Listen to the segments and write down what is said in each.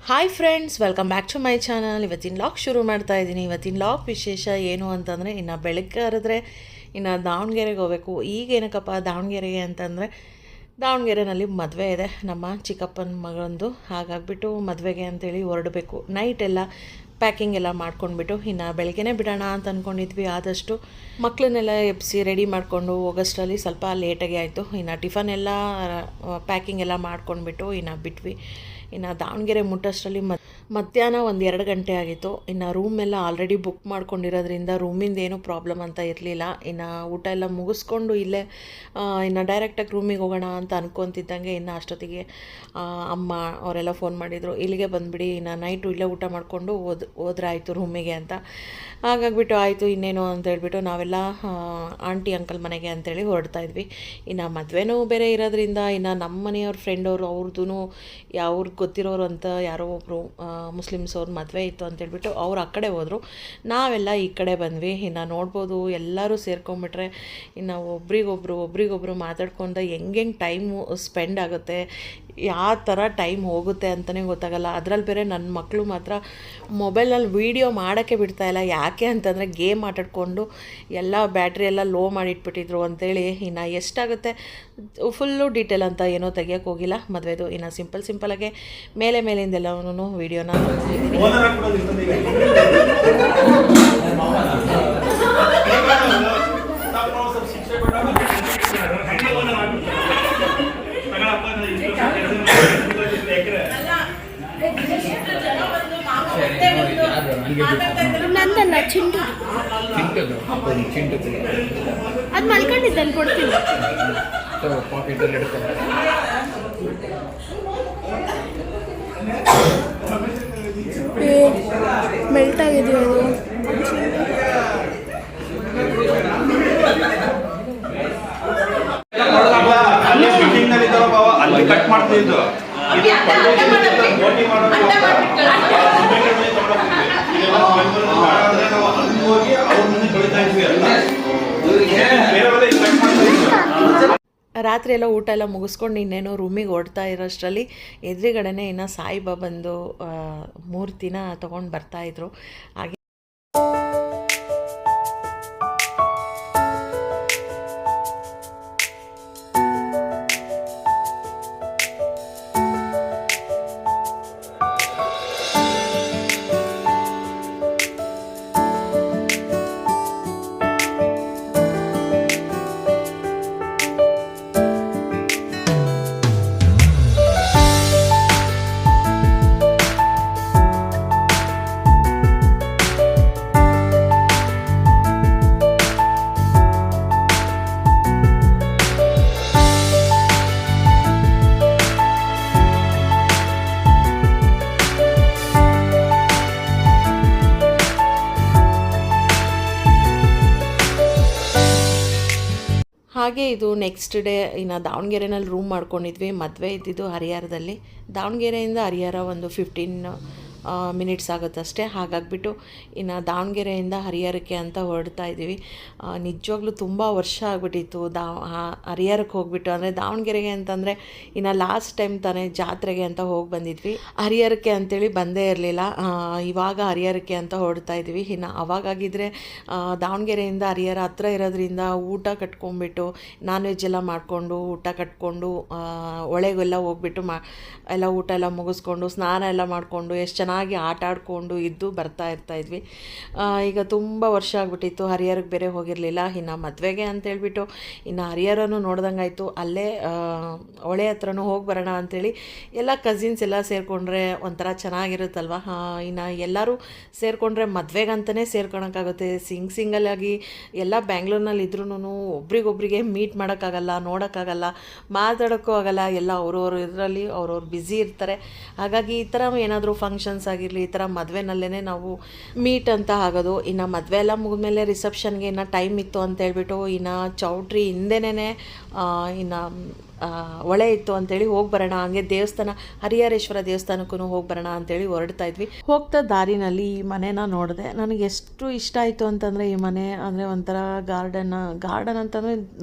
Hi friends, welcome back to my channel. ಇವತ್ತಿನ log ಶುರು ಮಾಡ್ತಾ ಇದ್ದೀನಿ. ಇವತ್ತಿನ ಲಾಗ್ ವಿಶೇಷ ಏನು ಅಂತಂದರೆ, ಇನ್ನು ಬೆಳಗ್ಗೆ ಹರಿದ್ರೆ ಇನ್ನು ದಾವಣಗೆರೆಗೆ ಹೋಗಬೇಕು. ಈಗ ಏನಕ್ಕಪ್ಪ ದಾವಣಗೆರೆಗೆ ಅಂತಂದರೆ, ದಾವಣಗೆರೆಯಲ್ಲಿ ಮದುವೆ ಇದೆ ನಮ್ಮ ಚಿಕ್ಕಪ್ಪನ ಮಗಳಂದು. ಹಾಗಾಗಿಬಿಟ್ಟು ಮದುವೆಗೆ ಅಂತೇಳಿ ಹೊರಡಬೇಕು. ನೈಟ್ ಎಲ್ಲ ಪ್ಯಾಕಿಂಗ್ ಎಲ್ಲ ಮಾಡ್ಕೊಂಡ್ಬಿಟ್ಟು ಇನ್ನು ಬೆಳಗ್ಗೆನೇ ಬಿಡೋಣ ಅಂತ ಅಂದ್ಕೊಂಡಿದ್ವಿ. ಆದಷ್ಟು ಮಕ್ಕಳನ್ನೆಲ್ಲ ಎಬ್ಬಿಸಿ ರೆಡಿ ಮಾಡಿಕೊಂಡು ಹೋಗೋಷ್ಟರಲ್ಲಿ ಸ್ವಲ್ಪ ಲೇಟಾಗಿ ಆಯಿತು. ಇನ್ನು ಟಿಫನ್ ಎಲ್ಲ ಪ್ಯಾಕಿಂಗ್ ಎಲ್ಲ ಮಾಡ್ಕೊಂಡ್ಬಿಟ್ಟು ಇನ್ನು ಬಿಟ್ವಿ. ಇನ್ನು ದಾವಣಗೆರೆ ಮುಟ್ಟೋಷ್ಟರಲ್ಲಿ ಮಧ್ಯಾಹ್ನ 1-2 ಗಂಟೆ ಆಗಿತ್ತು. ಇನ್ನು ರೂಮ್ ಎಲ್ಲ ಆಲ್ರೆಡಿ ಬುಕ್ ಮಾಡ್ಕೊಂಡಿರೋದ್ರಿಂದ ರೂಮಿಂದ ಏನೂ ಪ್ರಾಬ್ಲಮ್ ಅಂತ ಇರಲಿಲ್ಲ. ಇನ್ನು ಊಟ ಎಲ್ಲ ಮುಗಿಸ್ಕೊಂಡು ಇಲ್ಲೇ ಇನ್ನು ಡೈರೆಕ್ಟಾಗಿ ರೂಮಿಗೆ ಹೋಗೋಣ ಅಂತ ಅನ್ಕೊತಿದ್ದಂಗೆ ಇನ್ನು ಅಷ್ಟೊತ್ತಿಗೆ ಅಮ್ಮ ಅವರೆಲ್ಲ ಫೋನ್ ಮಾಡಿದರು, ಇಲ್ಲಿಗೆ ಬಂದುಬಿಡಿ, ಇನ್ನು ನೈಟು ಇಲ್ಲೇ ಊಟ ಮಾಡಿಕೊಂಡು ಹೋದ್ರಾಯ್ತು ರೂಮಿಗೆ ಅಂತ. ಹಾಗಾಗಿಬಿಟ್ಟು ಆಯಿತು ಇನ್ನೇನು ಅಂತ ಹೇಳ್ಬಿಟ್ಟು ನಾವೆಲ್ಲ ಆಂಟಿ ಅಂಕಲ್ ಮನೆಗೆ ಅಂತೇಳಿ ಹೊರಡ್ತಾ ಇದ್ವಿ. ಇನ್ನು ಮದುವೆನೂ ಬೇರೆ ಇರೋದ್ರಿಂದ ಇನ್ನು ನಮ್ಮ ಮನೆಯವ್ರ ಫ್ರೆಂಡವರು ಅವ್ರದ್ದು ಅವ್ರಿಗೆ ಗೊತ್ತಿರೋರು ಅಂತ ಯಾರೋ ಒಬ್ಬರು ಮುಸ್ಲಿಮ್ಸ್ ಅವ್ರ ಮದುವೆ ಇತ್ತು ಅಂತೇಳ್ಬಿಟ್ಟು ಅವ್ರು ಆ ಕಡೆ ಹೋದರು. ನಾವೆಲ್ಲ ಈ ಕಡೆ ಬಂದ್ವಿ. ಇನ್ನು ನೋಡ್ಬೋದು ಎಲ್ಲರೂ ಸೇರ್ಕೊಂಡ್ಬಿಟ್ರೆ ಇನ್ನು ಒಬ್ರಿಗೊಬ್ರು ಮಾತಾಡ್ಕೊಂಡು ಹೆಂಗೆ ಟೈಮು ಸ್ಪೆಂಡ್ ಆಗುತ್ತೆ, ಯಾವ ಥರ ಟೈಮ್ ಹೋಗುತ್ತೆ ಅಂತಲೇ ಗೊತ್ತಾಗಲ್ಲ. ಅದರಲ್ಲಿ ಬೇರೆ ನನ್ನ ಮಕ್ಕಳು ಮಾತ್ರ ಮೊಬೈಲಲ್ಲಿ ವೀಡಿಯೋ ಮಾಡೋಕ್ಕೆ ಬಿಡ್ತಾಯಿಲ್ಲ. ಯಾಕೆ ಅಂತಂದರೆ ಗೇಮ್ ಆಟಾಡಿಕೊಂಡು ಎಲ್ಲ ಬ್ಯಾಟ್ರಿ ಎಲ್ಲ ಲೋ ಮಾಡಿಟ್ಬಿಟ್ಟಿದ್ರು ಅಂತೇಳಿ. ಇನ್ನು ಎಷ್ಟಾಗುತ್ತೆ ಫುಲ್ಲು ಡೀಟೇಲ್ ಅಂತ ಏನೋ ತೆಗಿಯೋಕ್ಕೆ ಹೋಗಿಲ್ಲ ಮದುವೆದು. ಇನ್ನು ಸಿಂಪಲಾಗೆ ಮೇಲಿಂದೆಲ್ಲವೂ ವೀಡಿಯೋನ ನೋಡ್ತಿದ್ದೀನಿ. ನಂದಲ್ಲ ಚಿಂಟು ಅದು ಮಲ್ಕೊಂಡಿದ್ದಾನೆ, ಕೊಡ್ತೀನಿ. ಮೆಲ್ಟ್ ಆಗಿದೆಯೋ ಅದು. ಅಲ್ಲಿ ಕಟ್ ಮಾಡ್ತಿದ್ದು ರಾತ್ರಿ ಎಲ್ಲ ಊಟ ಎಲ್ಲ ಮುಗಿಸ್ಕೊಂಡು ಇನ್ನೇನು ರೂಮಿಗೆ ಓಡ್ತಾ ಇರೋಷ್ಟರಲ್ಲಿ ಎದುರುಗಡೆನೇ ಇನ್ನು ಸಾಯಿಬಾಬಂದು ಮೂರ್ತಿನ ತೊಗೊಂಡು ಬರ್ತಾಯಿದ್ರು. ಹಾಗೆ ಹಾಗೆ ಇದು ನೆಕ್ಸ್ಟ್ ಡೇ ಇನ್ನು ದಾವಣಗೆರೆನಲ್ಲಿ ರೂಮ್ ಮಾಡ್ಕೊಂಡಿದ್ವಿ. ಮದುವೆ ಇದ್ದಿದ್ದು ಹರಿಹರದಲ್ಲಿ. ದಾವಣಗೆರೆಯಿಂದ ಹರಿಹರ ಒಂದು 15 ಮಿನಿಟ್ಸ್ ಆಗುತ್ತಷ್ಟೇ. ಹಾಗಾಗಿಬಿಟ್ಟು ಇನ್ನು ದಾವಣಗೆರೆಯಿಂದ ಹರಿಹರಕ್ಕೆ ಅಂತ ಹೊರಡ್ತಾ ಇದ್ದೀವಿ. ನಿಜವಾಗ್ಲೂ ತುಂಬ ವರ್ಷ ಆಗಿಬಿಟ್ಟಿತ್ತು ಹರಿಹರಕ್ಕೆ ಹೋಗ್ಬಿಟ್ಟು. ಅಂದರೆ ದಾವಣಗೆರೆಗೆ ಅಂತಂದರೆ ಇನ್ನು ಲಾಸ್ಟ್ ಟೈಮ್ ತಾನೇ ಜಾತ್ರೆಗೆ ಅಂತ ಹೋಗಿ ಬಂದಿದ್ವಿ. ಹರಿಹರಕ್ಕೆ ಅಂತೇಳಿ ಬಂದೇ ಇರಲಿಲ್ಲ. ಇವಾಗ ಹರಿಹರಕ್ಕೆ ಅಂತ ಹೊರಡ್ತಾ ಇದ್ವಿ. ಇನ್ನು ಅವಾಗಾಗಿದ್ದರೆ ದಾವಣಗೆರೆಯಿಂದ ಹರಿಹರ ಹತ್ರ ಇರೋದ್ರಿಂದ ಊಟ ಕಟ್ಕೊಂಡ್ಬಿಟ್ಟು ನಾನ್ ವೆಜ್ ಎಲ್ಲ ಮಾಡಿಕೊಂಡು ಊಟ ಕಟ್ಕೊಂಡು ಒಳಗೆಲ್ಲ ಹೋಗ್ಬಿಟ್ಟು ಎಲ್ಲ ಊಟ ಎಲ್ಲ ಮುಗಿಸ್ಕೊಂಡು ಸ್ನಾನ ಎಲ್ಲ ಮಾಡಿಕೊಂಡು ಎಷ್ಟು ಚೆನ್ನಾಗಿ ಆಟ ಆಡಿಕೊಂಡು ಇದ್ದು ಬರ್ತಾಯಿದ್ವಿ. ಈಗ ತುಂಬ ವರ್ಷ ಆಗಿಬಿಟ್ಟಿತ್ತು. ಹರಿಹರಕ್ಕೆ ಬೇರೆ ಹೋಗಿರಲಿಲ್ಲ. ಇನ್ನು ಮದುವೆಗೆ ಅಂತೇಳ್ಬಿಟ್ಟು ಇನ್ನು ಹರಿಹರನೂ ನೋಡ್ದಂಗೆ ಆಯಿತು. ಅಲ್ಲೇ ಹೊಳೆ ಹತ್ರನೂ ಹೋಗಿ ಬರೋಣ ಅಂಥೇಳಿ ಎಲ್ಲ ಕಸಿನ್ಸ್ ಎಲ್ಲ ಸೇರಿಕೊಂಡ್ರೆ ಒಂಥರ ಚೆನ್ನಾಗಿರುತ್ತಲ್ವ. ಇನ್ನು ಎಲ್ಲರೂ ಸೇರಿಕೊಂಡ್ರೆ ಮದುವೆಗಂತಲೇ ಸೇರ್ಕೊಳಕ್ಕಾಗುತ್ತೆ. ಸಿಂಗಲಾಗಿ ಎಲ್ಲ ಬ್ಯಾಂಗ್ಳೂರ್ನಲ್ಲಿ ಇದ್ರೂ ಒಬ್ರಿಗೊಬ್ರಿಗೆ ಮೀಟ್ ಮಾಡೋಕ್ಕಾಗಲ್ಲ, ನೋಡೋಕ್ಕಾಗಲ್ಲ, ಮಾತಾಡೋಕ್ಕೂ ಆಗಲ್ಲ. ಎಲ್ಲ ಅವ್ರವ್ರ ಇದರಲ್ಲಿ ಅವ್ರವ್ರು ಬ್ಯುಸಿ ಇರ್ತಾರೆ. ಹಾಗಾಗಿ ಈ ಥರ ಏನಾದರೂ ಫಂಕ್ಷನ್ಸ್ ಫಂಕ್ಷನ್ಸ್ ಆಗಿರಲಿ ಈ ಥರ ಮದುವೆನಲ್ಲೇ ನಾವು ಮೀಟ್ ಅಂತ ಆಗೋದು. ಇನ್ನು ಮದುವೆ ಎಲ್ಲ ಮುಗಿದ್ಮೇಲೆ ರಿಸೆಪ್ಷನ್ಗೆ ಇನ್ನು ಟೈಮ್ ಇತ್ತು ಅಂತ ಹೇಳ್ಬಿಟ್ಟು ಇನ್ನು ಚೌಟ್ರಿ ಹಿಂದೆನೇ ಇನ್ನು ಒಳೆ ಇತ್ತು ಅಂತೇಳಿ ಹೋಗಿ ಬರೋಣ, ಹಂಗೆ ದೇವಸ್ಥಾನ ಹರಿಹರೇಶ್ವರ ದೇವಸ್ಥಾನಕ್ಕೂ ಹೋಗಿ ಬರೋಣ ಅಂತೇಳಿ ಹೊರಡ್ತಾ ಇದ್ವಿ. ಹೋಗ್ತಾ ದಾರಿನಲ್ಲಿ ಈ ಮನೆನ ನೋಡಿದೆ. ನನಗೆ ಎಷ್ಟು ಇಷ್ಟ ಆಯಿತು ಅಂತಂದರೆ ಈ ಮನೆ ಅಂದರೆ ಒಂಥರ ಗಾರ್ಡನ್ ಅಂತಂದರೆ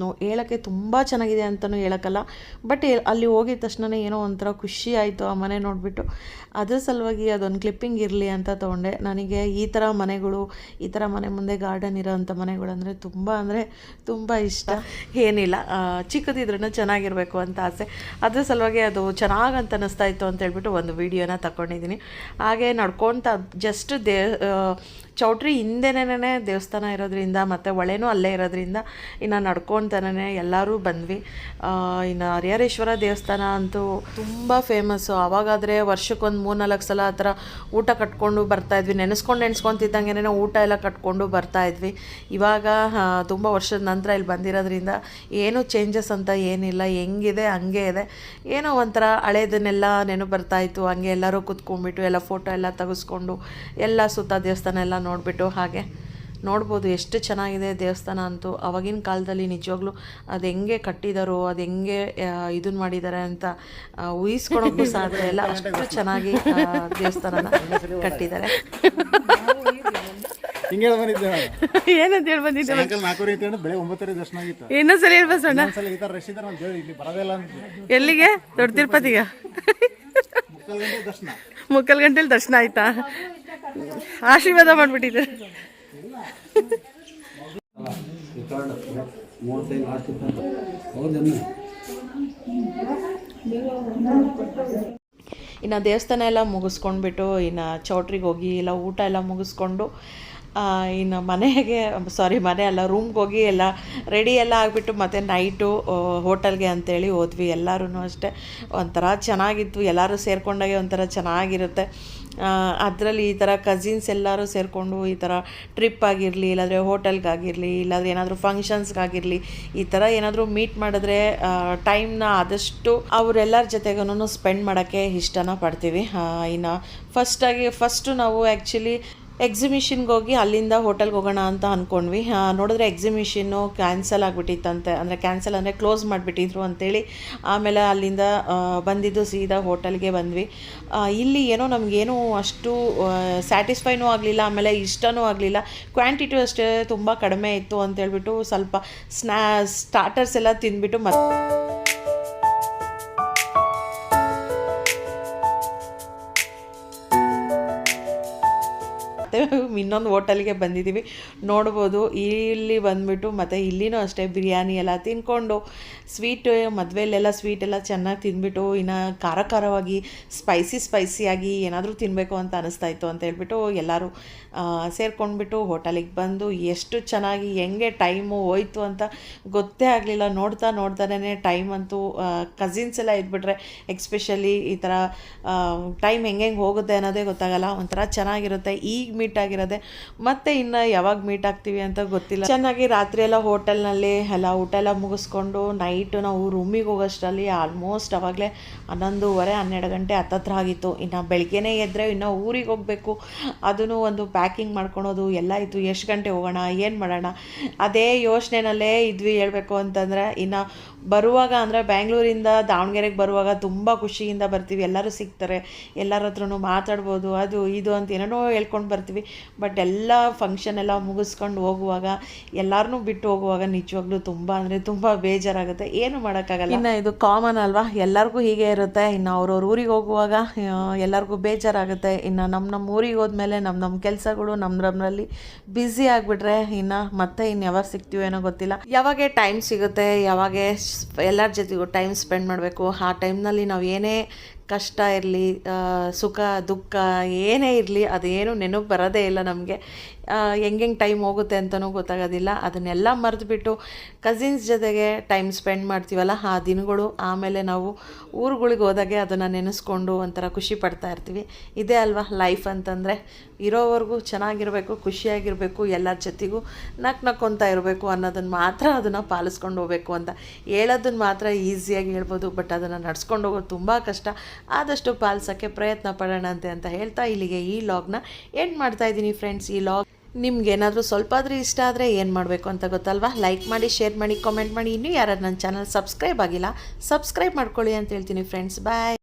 ಹೇಳೋಕ್ಕೆ ತುಂಬ ಚೆನ್ನಾಗಿದೆ ಅಂತಲೂ ಹೇಳೋಕ್ಕಲ್ಲ, ಬಟ್ ಅಲ್ಲಿ ಹೋಗಿದ ತಕ್ಷಣ ಏನೋ ಒಂಥರ ಖುಷಿ ಆಯಿತು ಆ ಮನೆ ನೋಡಿಬಿಟ್ಟು. ಅದ್ರ ಸಲುವಾಗಿ ಅದೊಂದು ಕ್ಲಿಪ್ಪಿಂಗ್ ಇರಲಿ ಅಂತ ತೊಗೊಂಡೆ. ನನಗೆ ಈ ಥರ ಮನೆಗಳು, ಈ ಥರ ಮನೆ ಮುಂದೆ ಗಾರ್ಡನ್ ಇರೋವಂಥ ಮನೆಗಳಂದರೆ ತುಂಬ ಇಷ್ಟ. ಏನಿಲ್ಲ, ಚಿಕ್ಕದಿದ್ರೂ ಚೆನ್ನಾಗಿರ್ಬೇಕು ಅಂತ ಆಸೆ. ಅದ್ರ ಸಲುವಾಗಿ ಅದು ಚೆನ್ನಾಗಂತ ಅನ್ನಿಸ್ತಾ ಇತ್ತು ಅಂತ ಹೇಳ್ಬಿಟ್ಟು ಒಂದು ವಿಡಿಯೋನ ತಗೊಂಡಿದ್ದೀನಿ. ಹಾಗೆ ನಡ್ಕೊತ ಜಸ್ಟ್ ಚೌಟ್ರಿ ಹಿಂದೆನೇ ದೇವಸ್ಥಾನ ಇರೋದ್ರಿಂದ ಮತ್ತು ಒಳೆನೂ ಅಲ್ಲೇ ಇರೋದ್ರಿಂದ ಇನ್ನು ನಡ್ಕೊತಾನೆ ಎಲ್ಲರೂ ಬಂದ್ವಿ. ಇನ್ನು ಹರಿಹರೇಶ್ವರ ದೇವಸ್ಥಾನ ಅಂತೂ ತುಂಬ ಫೇಮಸ್ಸು. ಆವಾಗಾದರೆ ವರ್ಷಕ್ಕೊಂದು 3-4 ಸಲ ಆ ಥರ ಊಟ ಕಟ್ಕೊಂಡು ಬರ್ತಾಯಿದ್ವಿ. ನೆನೆಸ್ಕೊಂತಿದ್ದಂಗೆ ಊಟ ಎಲ್ಲ ಕಟ್ಕೊಂಡು ಬರ್ತಾಯಿದ್ವಿ. ಇವಾಗ ತುಂಬ ವರ್ಷದ ನಂತರ ಇಲ್ಲಿ ಬಂದಿರೋದ್ರಿಂದ ಏನೂ ಚೇಂಜಸ್ ಅಂತ ಏನಿಲ್ಲ, ಹೆಂಗಿದೆ ಹಂಗೆ ಇದೆ. ಏನೋ ಒಂಥರ ಹಳೇದನ್ನೆಲ್ಲ ನೆನಪು ಬರ್ತಾಯಿತ್ತು. ಹಂಗೆ ಎಲ್ಲರೂ ಕೂತ್ಕೊಂಡ್ಬಿಟ್ಟು ಎಲ್ಲ ಫೋಟೋ ಎಲ್ಲ ತೆಗೆಸ್ಕೊಂಡು ಎಲ್ಲ ಸುತ್ತ ದೇವಸ್ಥಾನ ಎಲ್ಲ ನೋಡಿಬಿಟ್ಟು ಹಾಗೆ ನೋಡ್ಬೋದು ಎಷ್ಟು ಚೆನ್ನಾಗಿದೆ ದೇವಸ್ಥಾನ ಅಂತೂ. ಆವಾಗಿನ ಕಾಲದಲ್ಲಿ ನಿಜವಾಗ್ಲೂ ಅದು ಹೆಂಗೆ ಕಟ್ಟಿದಾರೋ, ಅದು ಹೆಂಗೆ ಇದನ್ನು ಮಾಡಿದ್ದಾರೆ ಅಂತ ಊಹಿಸ್ಕೊಳೋಕ್ಕೂ ಸಾಧ್ಯ ಇಲ್ಲ, ಅಷ್ಟು ಚೆನ್ನಾಗಿ ದೇವಸ್ಥಾನನ ಕಟ್ಟಿದ್ದಾರೆ. ಏನಂತ ಹೇಳಿ ಬಂದಿದ್ದೆ? ಇನ್ನೊಂದ್ಸಲ ಹೇಳ್ಬಸೋಣ. ಎಲ್ಲಿಗೆ? ದೊಡ್ಡ ತಿರುಪತಿಗ? ಮುಕ್ಕಲ್ ಗಂಟೆಲಿ ದರ್ಶನ ಆಯ್ತಾ? ಆಶೀರ್ವಾದ ಮಾಡ್ಬಿಟ್ಟಿದ್ದೆ. ಇನ್ನು ದೇವಸ್ಥಾನ ಎಲ್ಲ ಮುಗಿಸ್ಕೊಂಡ್ಬಿಟ್ಟು ಇನ್ನು ಚೌಟ್ರಿಗೆ ಹೋಗಿ ಇಲ್ಲ ಊಟ ಎಲ್ಲ ಮುಗಿಸ್ಕೊಂಡು ಇನ್ನು ಮನೆ ಅಲ್ಲ ರೂಮ್ಗೆ ಹೋಗಿ ಎಲ್ಲ ರೆಡಿ ಎಲ್ಲ ಆಗಿಬಿಟ್ಟು ಮತ್ತು ನೈಟು ಹೋಟೆಲ್ಗೆ ಅಂತೇಳಿ ಹೋದ್ವಿ. ಎಲ್ಲರೂ ಅಷ್ಟೇ ಒಂಥರ ಚೆನ್ನಾಗಿತ್ತು. ಎಲ್ಲರೂ ಸೇರಿಕೊಂಡಾಗೆ ಒಂಥರ ಚೆನ್ನಾಗಿರುತ್ತೆ. ಅದರಲ್ಲಿ ಈ ಥರ ಕಸಿನ್ಸ್ ಎಲ್ಲರೂ ಸೇರಿಕೊಂಡು ಈ ಥರ ಟ್ರಿಪ್ ಆಗಿರಲಿ, ಇಲ್ಲಾಂದರೆ ಹೋಟೆಲ್ಗಾಗಿರಲಿ, ಇಲ್ಲಾಂದರೆ ಏನಾದರೂ ಫಂಕ್ಷನ್ಸ್ಗಾಗಿರಲಿ, ಈ ಥರ ಏನಾದರೂ ಮೀಟ್ ಮಾಡಿದ್ರೆ ಟೈಮ್ನ ಆದಷ್ಟು ಅವರೆಲ್ಲರ ಜೊತೆಗೂ ಸ್ಪೆಂಡ್ ಮಾಡೋಕ್ಕೆ ಇಷ್ಟನ ಪಡ್ತೀವಿ. ಇನ್ನು ಫಸ್ಟು ನಾವು ಆ್ಯಕ್ಚುಲಿ ಎಕ್ಸಿಬಿಷನ್ಗೆ ಹೋಗಿ ಅಲ್ಲಿಂದ ಹೋಟೆಲ್ಗೆ ಹೋಗೋಣ ಅಂತ ಅಂದ್ಕೊಂಡ್ವಿ. ನೋಡಿದ್ರೆ ಎಕ್ಸಿಬಿಷನ್ನು ಕ್ಯಾನ್ಸಲ್ ಆಗಿಬಿಟ್ಟಿತ್ತಂತೆ. ಅಂದರೆ ಕ್ಲೋಸ್ ಮಾಡಿಬಿಟ್ಟಿದ್ರು ಅಂತೇಳಿ ಆಮೇಲೆ ಅಲ್ಲಿಂದ ಬಂದಿದ್ದು ಸೀದಾ ಹೋಟೆಲ್ಗೆ ಬಂದ್ವಿ. ಇಲ್ಲಿ ಏನೋ ನಮಗೇನು ಅಷ್ಟು ಸ್ಯಾಟಿಸ್ಫೈನೂ ಆಗಲಿಲ್ಲ, ಆಮೇಲೆ ಇಷ್ಟನೂ ಆಗಲಿಲ್ಲ. ಕ್ವಾಂಟಿಟಿ ಅಷ್ಟೇ ತುಂಬ ಕಡಿಮೆ ಇತ್ತು ಅಂತೇಳ್ಬಿಟ್ಟು ಸ್ವಲ್ಪ ಸ್ಟಾರ್ಟರ್ಸ್ ಎಲ್ಲ ತಿಂದ್ಬಿಟ್ಟು ಇನ್ನೊಂದು ಹೋಟೆಲ್ಗೆ ಬಂದಿದ್ದೀವಿ. ನೋಡ್ಬೋದು ಇಲ್ಲಿ ಬಂದುಬಿಟ್ಟು ಮತ್ತು ಇಲ್ಲಿನೂ ಅಷ್ಟೇ ಬಿರಿಯಾನಿ ಎಲ್ಲ ತಿಂದ್ಕೊಂಡು ಸ್ವೀಟ್ ಮದುವೆಯಲ್ಲೆಲ್ಲ ಸ್ವೀಟ್ ಎಲ್ಲ ಚೆನ್ನಾಗಿ ತಿಂದ್ಬಿಟ್ಟು ಇನ್ನು ಖಾರವಾಗಿ ಸ್ಪೈಸಿಯಾಗಿ ಏನಾದರೂ ತಿನ್ನಬೇಕು ಅಂತ ಅನ್ನಿಸ್ತಾ ಇತ್ತು ಅಂತ ಹೇಳ್ಬಿಟ್ಟು ಎಲ್ಲರೂ ಸೇರ್ಕೊಂಡ್ಬಿಟ್ಟು ಹೋಟೆಲಿಗೆ ಬಂದು ಎಷ್ಟು ಚೆನ್ನಾಗಿ ಹೆಂಗೆ ಟೈಮು ಹೋಯ್ತು ಅಂತ ಗೊತ್ತೇ ಆಗಲಿಲ್ಲ. ನೋಡ್ತಾನೇ ಟೈಮ್ ಅಂತೂ ಕಸಿನ್ಸ್ ಎಲ್ಲ ಇದ್ಬಿಟ್ರೆ ಎಕ್ಸ್ಪೆಷಲಿ ಈ ಥರ ಟೈಮ್ ಹೆಂಗೆ ಹೋಗುತ್ತೆ ಅನ್ನೋದೇ ಗೊತ್ತಾಗಲ್ಲ. ಒಂಥರ ಚೆನ್ನಾಗಿರುತ್ತೆ. ಈಗ ಮೀಟ್ ಆಗಿರೋದೆ ಮತ್ತೆ ಇನ್ನು ಯಾವಾಗ ಮೀಟ್ ಆಗ್ತೀವಿ ಅಂತ ಗೊತ್ತಿಲ್ಲ. ಚೆನ್ನಾಗಿ ರಾತ್ರಿ ಎಲ್ಲ ಹೋಟೆಲ್ನಲ್ಲಿ ಎಲ್ಲ ಊಟ ಎಲ್ಲ ಮುಗಿಸ್ಕೊಂಡು ನೈಟು ನಾವು ರೂಮಿಗೆ ಹೋಗೋಷ್ಟರಲ್ಲಿ ಆಲ್ಮೋಸ್ಟ್ ಅವಾಗಲೇ 11:30-12 ಗಂಟೆ ಹತ್ತತ್ರ ಆಗಿತ್ತು. ಇನ್ನು ಬೆಳಗ್ಗೆನೇ ಎದ್ದರೆ ಇನ್ನು ಊರಿಗೆ ಹೋಗಬೇಕು, ಅದನ್ನು ಒಂದು ಪ್ಯಾಕಿಂಗ್ ಮಾಡ್ಕೊಳೋದು ಎಲ್ಲ ಇತ್ತು. ಎಷ್ಟು ಗಂಟೆ ಹೋಗೋಣ, ಏನು ಮಾಡೋಣ, ಅದೇ ಯೋಚನೆಯಲ್ಲೇ ಇದ್ವಿ ಹೇಳ್ಬೇಕು ಅಂತಂದರೆ. ಇನ್ನು ಬರುವಾಗ ಅಂದರೆ ಬ್ಯಾಂಗ್ಳೂರಿಂದ ದಾವಣಗೆರೆಗೆ ಬರುವಾಗ ತುಂಬ ಖುಷಿಯಿಂದ ಬರ್ತೀವಿ. ಎಲ್ಲರೂ ಸಿಗ್ತಾರೆ, ಎಲ್ಲರ ಹತ್ರನೂ ಮಾತಾಡ್ಬೋದು, ಅದು ಇದು ಅಂತ ಏನೇನೋ ಹೇಳ್ಕೊಂಡು ಬರ್ತೀವಿ. ಬಟ್ ಎಲ್ಲ ಫಂಕ್ಷನ್ ಎಲ್ಲ ಮುಗಿಸ್ಕೊಂಡು ಹೋಗುವಾಗ ಎಲ್ಲರನ್ನೂ ಬಿಟ್ಟು ಹೋಗುವಾಗ ನಿಜವಾಗ್ಲೂ ತುಂಬ ಬೇಜಾರಾಗುತ್ತೆ. ಏನು ಮಾಡೋಕ್ಕಾಗಲ್ಲ. ಇನ್ನು ಇದು ಕಾಮನ್ ಅಲ್ವಾ, ಎಲ್ಲರಿಗೂ ಹೀಗೆ ಇರುತ್ತೆ. ಇನ್ನು ಅವ್ರವ್ರ ಊರಿಗೆ ಹೋಗುವಾಗ ಎಲ್ಲರಿಗೂ ಬೇಜಾರಾಗುತ್ತೆ. ಇನ್ನು ನಮ್ಮ ಊರಿಗೆ ಹೋದ್ಮೇಲೆ ನಮ್ಮ ಕೆಲಸಗಳು ನಮ್ಮಲ್ಲಿ ಬ್ಯುಸಿ ಆಗಿಬಿಟ್ರೆ ಮತ್ತೆ ಯಾವಾಗ ಸಿಗ್ತೀವೋ ಏನೋ ಗೊತ್ತಿಲ್ಲ. ಯಾವಾಗ ಟೈಮ್ ಸಿಗುತ್ತೆ, ಯಾವಾಗ ಎಲ್ಲರ ಜೊತೆಗೂ ಟೈಮ್ ಸ್ಪೆಂಡ್ ಮಾಡಬೇಕು. ಆ ಟೈಮ್ನಲ್ಲಿ ನಾವು ಏನೇ ಕಷ್ಟ ಇರಲಿ, ಸುಖ ದುಃಖ ಏನೇ ಇರಲಿ, ಅದೇನು ನೆನಪು ಬರೋದೇ ಇಲ್ಲ ನಮಗೆ. ಹೆಂಗೆ ಟೈಮ್ ಹೋಗುತ್ತೆ ಅಂತಲೂ ಗೊತ್ತಾಗೋದಿಲ್ಲ. ಅದನ್ನೆಲ್ಲ ಮರೆತುಬಿಟ್ಟು ಕಸಿನ್ಸ್ ಜೊತೆಗೆ ಟೈಮ್ ಸ್ಪೆಂಡ್ ಮಾಡ್ತೀವಲ್ಲ ಆ ದಿನಗಳು, ಆಮೇಲೆ ನಾವು ಊರುಗಳಿಗೆ ಹೋದಾಗೆ ಅದನ್ನು ನೆನೆಸ್ಕೊಂಡು ಒಂಥರ ಖುಷಿ ಪಡ್ತಾ ಇರ್ತೀವಿ. ಇದೇ ಅಲ್ವಾ ಲೈಫ್ ಅಂತಂದರೆ. ಇರೋವರೆಗೂ ಚೆನ್ನಾಗಿರಬೇಕು, ಖುಷಿಯಾಗಿರಬೇಕು, ಎಲ್ಲರ ಜೊತೆಗೂ ನಕ್ಕೊಂತ ಇರಬೇಕು ಅನ್ನೋದನ್ನು ಮಾತ್ರ ಅದನ್ನು ಪಾಲಿಸ್ಕೊಂಡು ಹೋಗಬೇಕು ಅಂತ ಹೇಳೋದನ್ನು ಮಾತ್ರ ಈಸಿಯಾಗಿ ಹೇಳ್ಬೋದು. ಬಟ್ ಅದನ್ನು ನಡ್ಸ್ಕೊಂಡು ಹೋಗೋದು ತುಂಬ ಕಷ್ಟ. ಆದಷ್ಟು ಪಾಲಿಸೋಕ್ಕೆ ಪ್ರಯತ್ನ ಪಡೋಣಂತೆ ಅಂತ ಹೇಳ್ತಾ ಇಲ್ಲಿಗೆ ಈ ಲಾಗ್ನ ಎಂಡ್ ಮಾಡ್ತಾಯಿದ್ದೀನಿ ಫ್ರೆಂಡ್ಸ್. ಈ ಲಾಗ್ ನಿಮ್ಗೇನಾದರೂ ಸ್ವಲ್ಪ ಆದರೂ ಇಷ್ಟ ಆದರೆ ಏನು ಮಾಡಬೇಕು ಅಂತ ಗೊತ್ತಲ್ವಾ? ಲೈಕ್ ಮಾಡಿ, ಶೇರ್ ಮಾಡಿ, ಕಾಮೆಂಟ್ ಮಾಡಿ. ಇನ್ನೂ ಯಾರು ನನ್ನ ಚಾನಲ್ ಸಬ್ಸ್ಕ್ರೈಬ್ ಆಗಿಲ್ಲ ಸಬ್ಸ್ಕ್ರೈಬ್ ಮಾಡ್ಕೊಳ್ಳಿ ಅಂತ ಹೇಳ್ತೀನಿ ಫ್ರೆಂಡ್ಸ್. ಬಾಯ್.